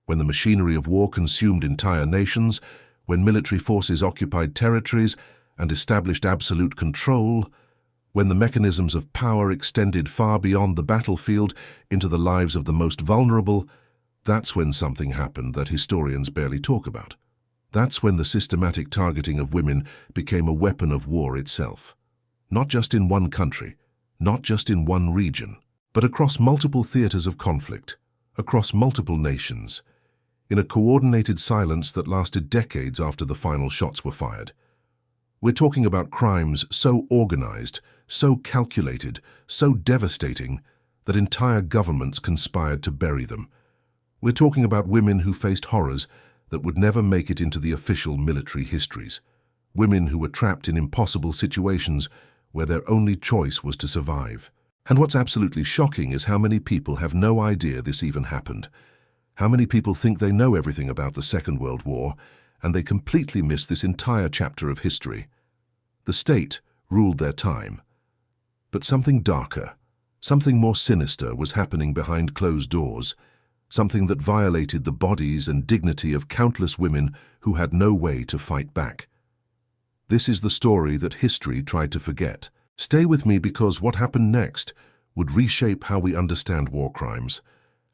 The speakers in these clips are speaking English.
when the machinery of war consumed entire nations, when military forces occupied territories and established absolute control, when the mechanisms of power extended far beyond the battlefield into the lives of the most vulnerable, that's when something happened that historians barely talk about. That's when the systematic targeting of women became a weapon of war itself. Not just in one country, not just in one region, but across multiple theaters of conflict, across multiple nations, in a coordinated silence that lasted decades after the final shots were fired. We're talking about crimes so organized, so calculated, so devastating that entire governments conspired to bury them. We're talking about women who faced horrors that would never make it into the official military histories. Women who were trapped in impossible situations where their only choice was to survive. And what's absolutely shocking is how many people have no idea this even happened. How many people think they know everything about the Second World War, and they completely miss this entire chapter of history. The state ruled their time. But something darker, something more sinister was happening behind closed doors, something that violated the bodies and dignity of countless women who had no way to fight back. This is the story that history tried to forget. Stay with me, because what happened next would reshape how we understand war crimes,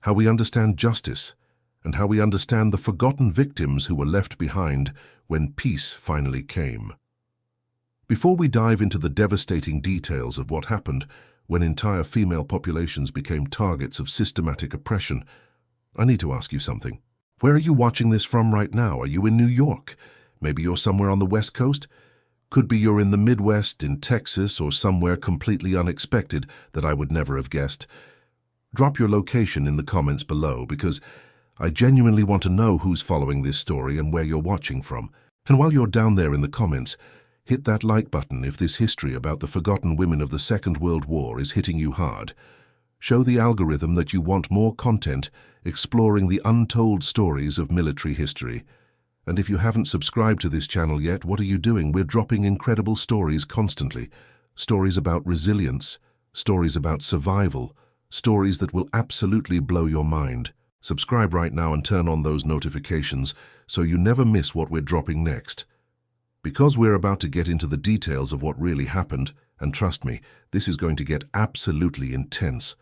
how we understand justice, and how we understand the forgotten victims who were left behind when peace finally came. Before we dive into the devastating details of what happened when entire female populations became targets of systematic oppression, I need to ask you something. Where are you watching this from right now? Are you in New York? Maybe you're somewhere on the West Coast? Could be you're in the Midwest, in Texas, or somewhere completely unexpected that I would never have guessed. Drop your location in the comments below, because I genuinely want to know who's following this story and where you're watching from. And while you're down there in the comments, hit that like button if this history about the forgotten women of the Second World War is hitting you hard. Show the algorithm that you want more content exploring the untold stories of military history. And if you haven't subscribed to this channel yet, what are you doing? We're dropping incredible stories constantly. Stories about resilience, stories about survival, stories that will absolutely blow your mind. Subscribe right now and turn on those notifications so you never miss what we're dropping next. Because we're about to get into the details of what really happened, and trust me, this is going to get absolutely intense.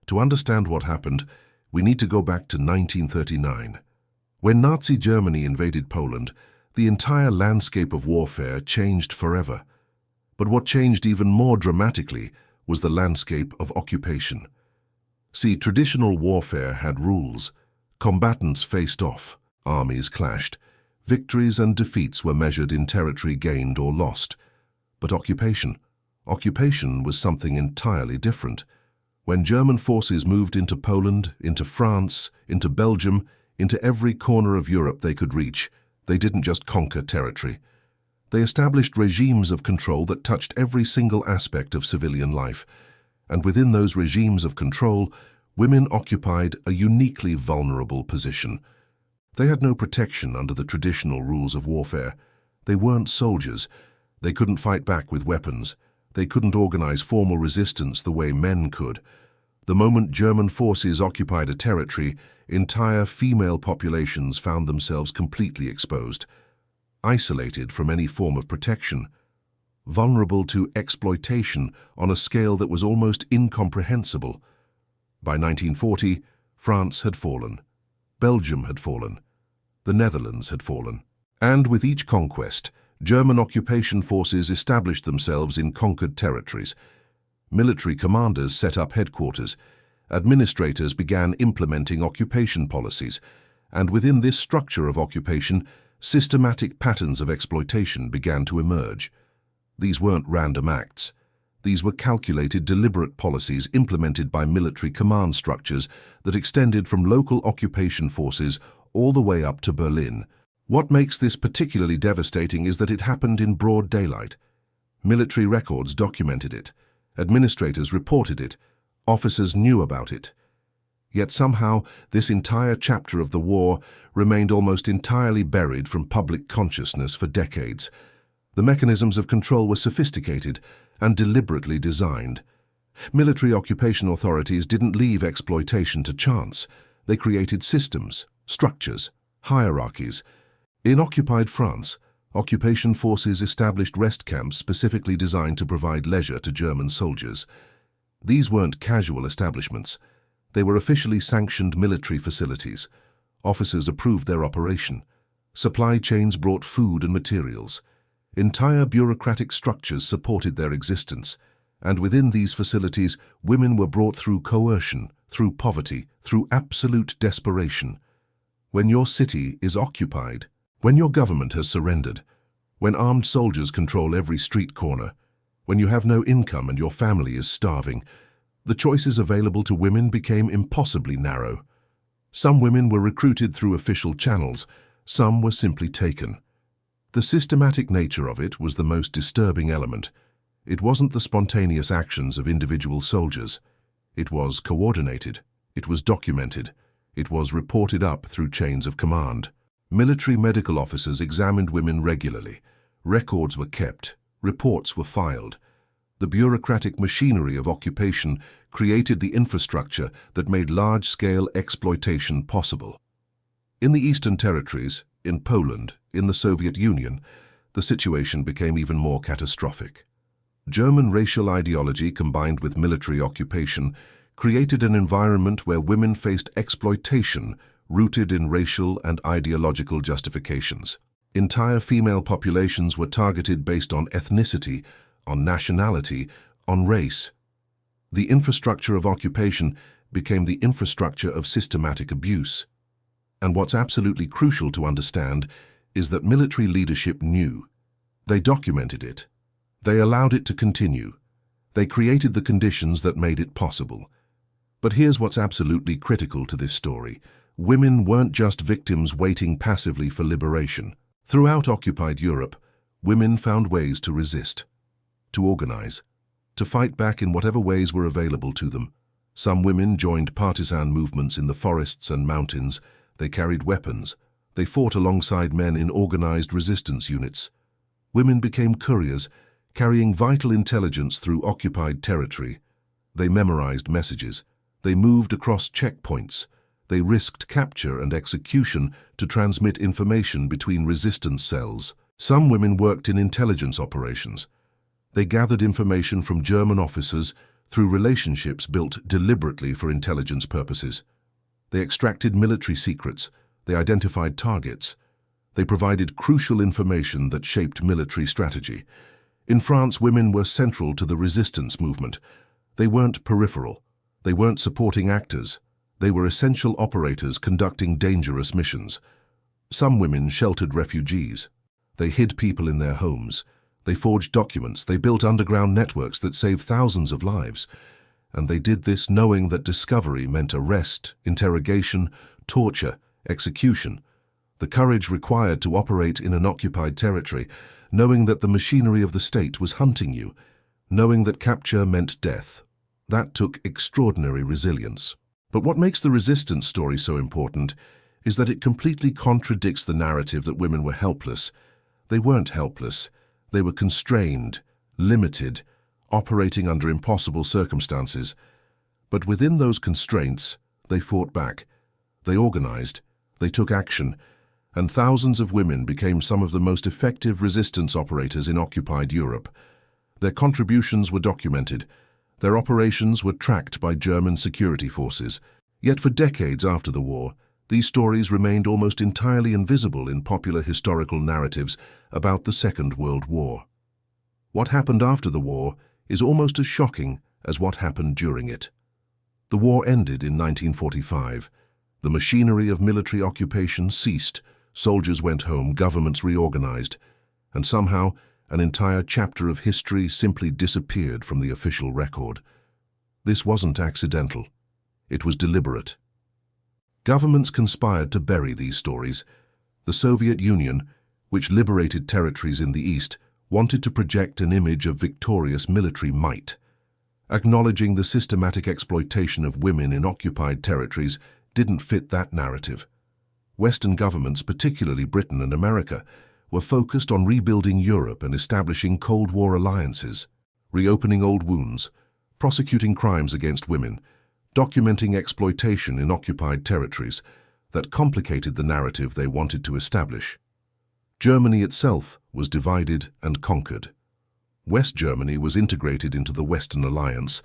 To understand what happened, we need to go back to 1939. When Nazi Germany invaded Poland, the entire landscape of warfare changed forever. But what changed even more dramatically was the landscape of occupation. See, traditional warfare had rules. Combatants faced off, armies clashed. Victories and defeats were measured in territory gained or lost. But occupation was something entirely different. When German forces moved into Poland, into France, into Belgium, into every corner of Europe they could reach, they didn't just conquer territory. They established regimes of control that touched every single aspect of civilian life. And within those regimes of control, women occupied a uniquely vulnerable position. They had no protection under the traditional rules of warfare. They weren't soldiers. They couldn't fight back with weapons. They couldn't organize formal resistance the way men could. The moment German forces occupied a territory, entire female populations found themselves completely exposed, isolated from any form of protection, vulnerable to exploitation on a scale that was almost incomprehensible. By 1940, France had fallen. Belgium had fallen. The Netherlands had fallen. And with each conquest, German occupation forces established themselves in conquered territories. Military commanders set up headquarters. Administrators began implementing occupation policies. And within this structure of occupation, systematic patterns of exploitation began to emerge. These weren't random acts. These were calculated, deliberate policies implemented by military command structures that extended from local occupation forces all the way up to Berlin. What makes this particularly devastating is that it happened in broad daylight. Military records documented it. Administrators reported it. Officers knew about it. Yet somehow, this entire chapter of the war remained almost entirely buried from public consciousness for decades. The mechanisms of control were sophisticated and deliberately designed. Military occupation authorities didn't leave exploitation to chance. They created systems, Structures, hierarchies. In occupied France, occupation forces established rest camps specifically designed to provide leisure to German soldiers. These weren't casual establishments. They were officially sanctioned military facilities. Officers approved their operation. Supply chains brought food and materials. Entire bureaucratic structures supported their existence, and within these facilities, women were brought through coercion, through poverty, through absolute desperation. When your city is occupied, when your government has surrendered, when armed soldiers control every street corner, when you have no income and your family is starving, the choices available to women became impossibly narrow. Some women were recruited through official channels, some were simply taken. The systematic nature of it was the most disturbing element. It wasn't the spontaneous actions of individual soldiers. It was coordinated. It was documented. It was reported up through chains of command. Military medical officers examined women regularly. Records were kept. Reports were filed. The bureaucratic machinery of occupation created the infrastructure that made large-scale exploitation possible. In the Eastern Territories, in Poland, in the Soviet Union, the situation became even more catastrophic. German racial ideology combined with military occupation created an environment where women faced exploitation rooted in racial and ideological justifications. Entire female populations were targeted based on ethnicity, on nationality, on race. The infrastructure of occupation became the infrastructure of systematic abuse. And what's absolutely crucial to understand is that military leadership knew. They documented it. They allowed it to continue. They created the conditions that made it possible. But here's what's absolutely critical to this story. Women weren't just victims waiting passively for liberation. Throughout occupied Europe, women found ways to resist, to organize, to fight back in whatever ways were available to them. Some women joined partisan movements in the forests and mountains. They carried weapons. They fought alongside men in organized resistance units. Women became couriers, carrying vital intelligence through occupied territory. They memorized messages. They moved across checkpoints. They risked capture and execution to transmit information between resistance cells. Some women worked in intelligence operations. They gathered information from German officers through relationships built deliberately for intelligence purposes. They extracted military secrets. They identified targets. They provided crucial information that shaped military strategy. In France, women were central to the resistance movement. They weren't peripheral. They weren't supporting actors. They were essential operators conducting dangerous missions. Some women sheltered refugees. They hid people in their homes. They forged documents. They built underground networks that saved thousands of lives. And they did this knowing that discovery meant arrest, interrogation, torture, execution. The courage required to operate in an occupied territory, knowing that the machinery of the state was hunting you, knowing that capture meant death. That took extraordinary resilience. But what makes the resistance story so important is that it completely contradicts the narrative that women were helpless. They weren't helpless. They were constrained, limited, operating under impossible circumstances. But within those constraints, they fought back. They organized. They took action. And thousands of women became some of the most effective resistance operators in occupied Europe. Their contributions were documented. Their operations were tracked by German security forces. Yet for decades after the war, these stories remained almost entirely invisible in popular historical narratives about the Second World War. What happened after the war is almost as shocking as what happened during it. The war ended in 1945. The machinery of military occupation ceased. Soldiers went home, governments reorganized, and somehow an entire chapter of history simply disappeared from the official record. This wasn't accidental. It was deliberate. Governments conspired to bury these stories. The Soviet Union, which liberated territories in the East, wanted to project an image of victorious military might. Acknowledging the systematic exploitation of women in occupied territories didn't fit that narrative. Western governments, particularly Britain and America, were focused on rebuilding Europe and establishing Cold War alliances, reopening old wounds, prosecuting crimes against women, documenting exploitation in occupied territories. that complicated the narrative they wanted to establish. Germany itself was divided and conquered. West Germany was integrated into the Western Alliance.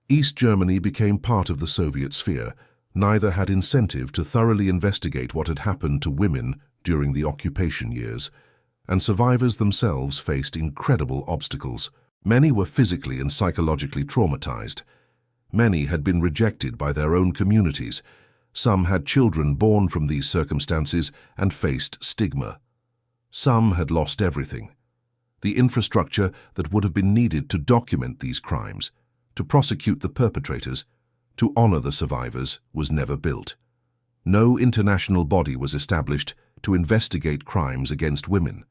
East Germany became part of the Soviet sphere. Neither had incentive to thoroughly investigate what had happened to women during the occupation years, and survivors themselves faced incredible obstacles. Many were physically and psychologically traumatized. Many had been rejected by their own communities. Some had children born from these circumstances and faced stigma. Some had lost everything. The infrastructure that would have been needed to document these crimes, to prosecute the perpetrators, to honor the survivors, was never built. No international body was established to investigate crimes against women.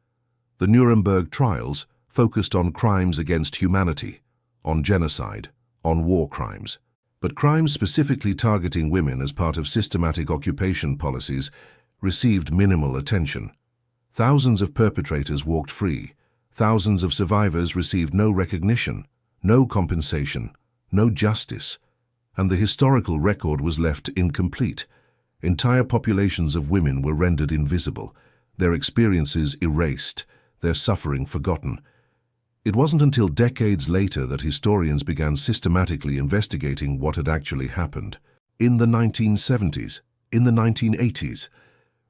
The Nuremberg trials focused on crimes against humanity, on genocide, on war crimes. But crimes specifically targeting women as part of systematic occupation policies received minimal attention. Thousands of perpetrators walked free. Thousands of survivors received no recognition, no compensation, no justice, and the historical record was left incomplete. Entire populations of women were rendered invisible, their experiences erased, their suffering forgotten. It wasn't until decades later that historians began systematically investigating what had actually happened. In the 1970s, in the 1980s,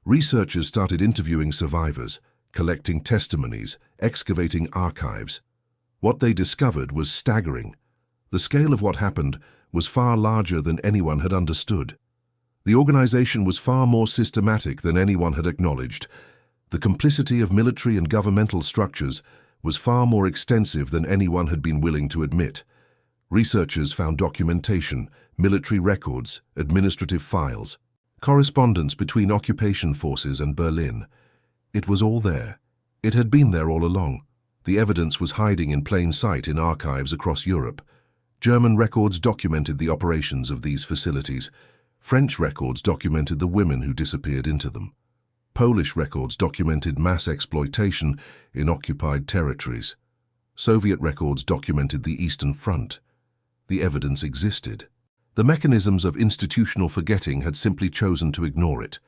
researchers started interviewing survivors, collecting testimonies, excavating archives. What they discovered was staggering. The scale of what happened was far larger than anyone had understood. The organization was far more systematic than anyone had acknowledged. The complicity of military and governmental structures was far more extensive than anyone had been willing to admit. Researchers found documentation, military records, administrative files, correspondence between occupation forces and Berlin. It was all there. It had been there all along. The evidence was hiding in plain sight in archives across Europe. German records documented the operations of these facilities. French records documented the women who disappeared into them. Polish records documented mass exploitation in occupied territories. Soviet records documented the Eastern Front. The evidence existed. The mechanisms of institutional forgetting had simply chosen to ignore it.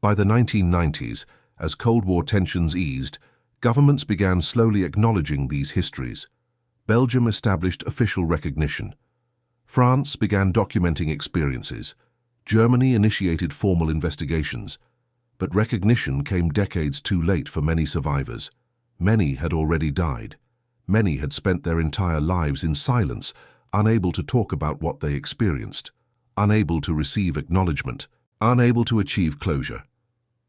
By the 1990s, as Cold War tensions eased, governments began slowly acknowledging these histories. Belgium established official recognition. France began documenting experiences. Germany initiated formal investigations. But recognition came decades too late for many survivors. Many had already died. Many had spent their entire lives in silence, unable to talk about what they experienced, unable to receive acknowledgement, unable to achieve closure.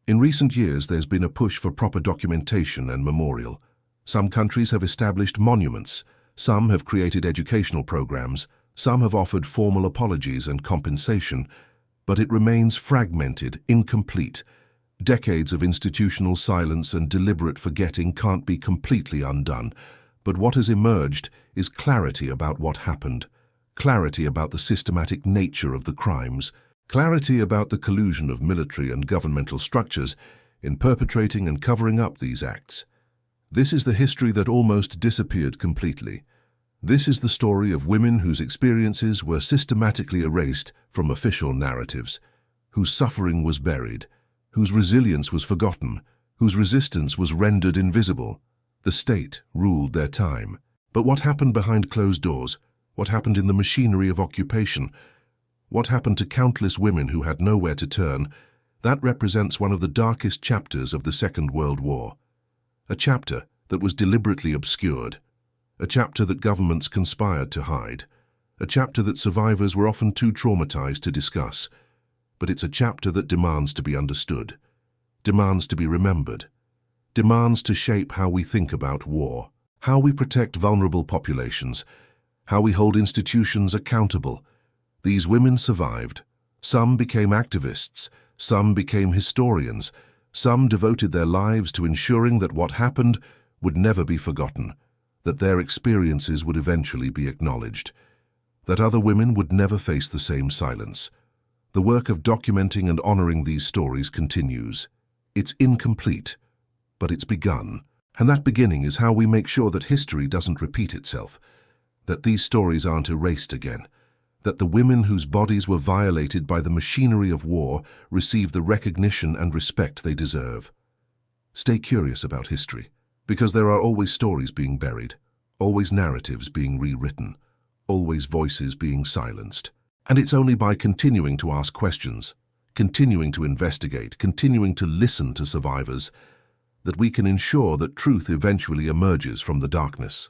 In recent years, there's been a push for proper documentation and memorial. Some countries have established monuments. Some have created educational programs. Some have offered formal apologies and compensation. But it remains fragmented, incomplete. Decades of institutional silence and deliberate forgetting can't be completely undone, but what has emerged is clarity about what happened, clarity about the systematic nature of the crimes, clarity about the collusion of military and governmental structures in perpetrating and covering up these acts. This is the history that almost disappeared completely. This is the story of women whose experiences were systematically erased from official narratives, whose suffering was buried, whose resilience was forgotten, whose resistance was rendered invisible. The state ruled their time. But what happened behind closed doors? What happened in the machinery of occupation? What happened to countless women who had nowhere to turn? That represents one of the darkest chapters of the Second World War. A chapter that was deliberately obscured. A chapter that governments conspired to hide. A chapter that survivors were often too traumatized to discuss. But it's a chapter that demands to be understood, demands to be remembered, demands to shape how we think about war, how we protect vulnerable populations, how we hold institutions accountable. These women survived. Some became activists, some became historians, some devoted their lives to ensuring that what happened would never be forgotten, that their experiences would eventually be acknowledged, that other women would never face the same silence. The work of documenting and honoring these stories continues. It's incomplete, but it's begun. And that beginning is how we make sure that history doesn't repeat itself, that these stories aren't erased again, that the women whose bodies were violated by the machinery of war receive the recognition and respect they deserve. Stay curious about history, because there are always stories being buried, always narratives being rewritten, always voices being silenced. And it's only by continuing to ask questions, continuing to investigate, continuing to listen to survivors, that we can ensure that truth eventually emerges from the darkness.